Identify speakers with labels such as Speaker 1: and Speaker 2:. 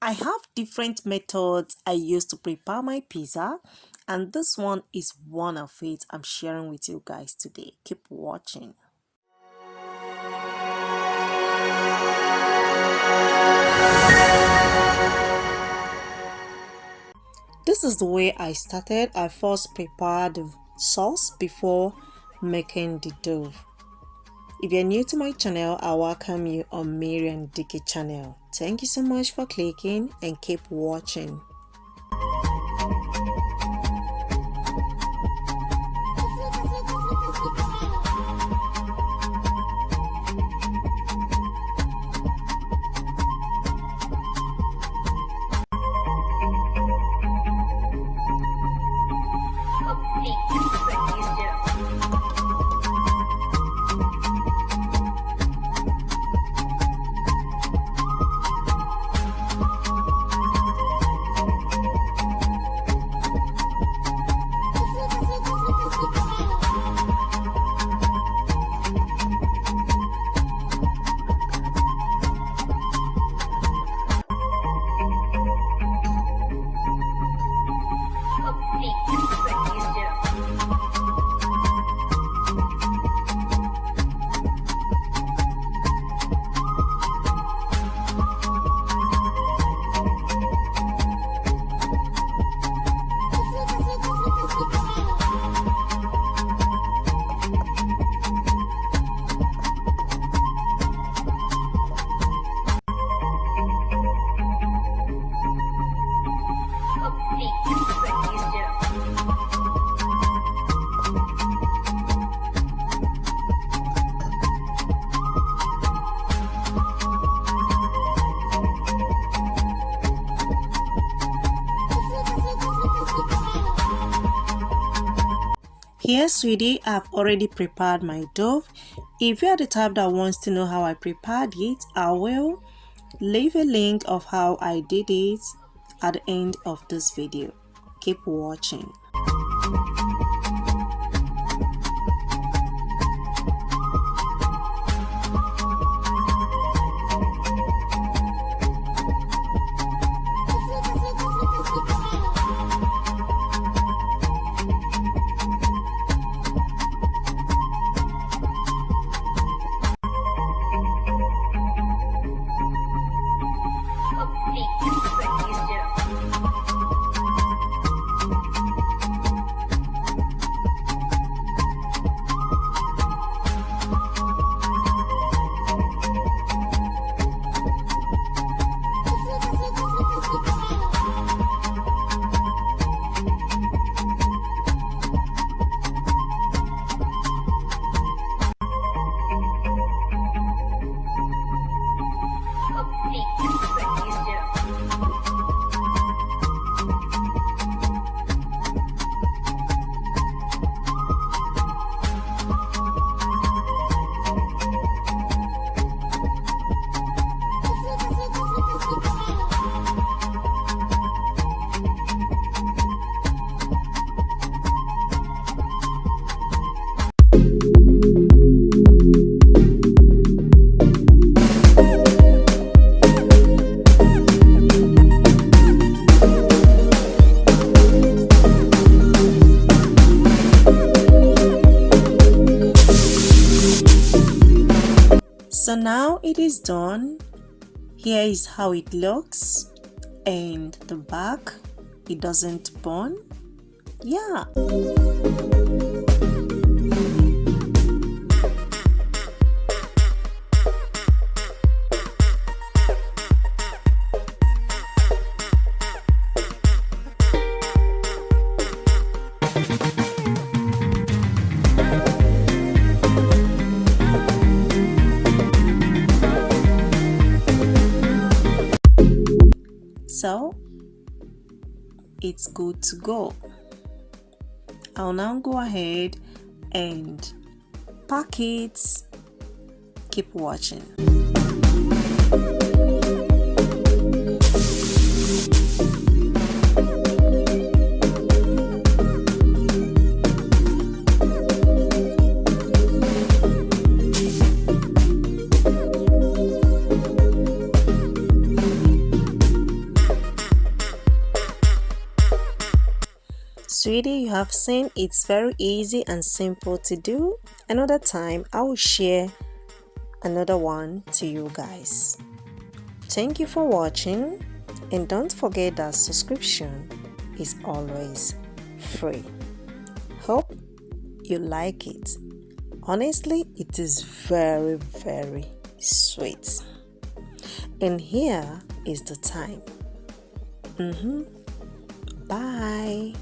Speaker 1: I have different methods I use to prepare my pizza, and this one is one of it I'm sharing with you guys today. Keep watching. This is the way I started. I first prepared the sauce before making the dough. If you're new to my channel, I welcome you on Mirian Dike channel. Thank you so much for clicking and keep watching. Here, sweetie, I've already prepared my dough. If you're the type that wants to know how I prepared it, I will leave a link of how I did it at the end of this video. Keep watching. So now it is done. Here is how it looks, and the back, it doesn't burn. Yeah. So it's good to go. I'll now go ahead and pack it. Keep watching. Sweetie, you have seen it's very easy and simple to do. Another time I will share another one to you guys. Thank you for watching, and don't forget that subscription is always free. Hope you like it. Honestly, it is very, very sweet. And here is the time. Bye.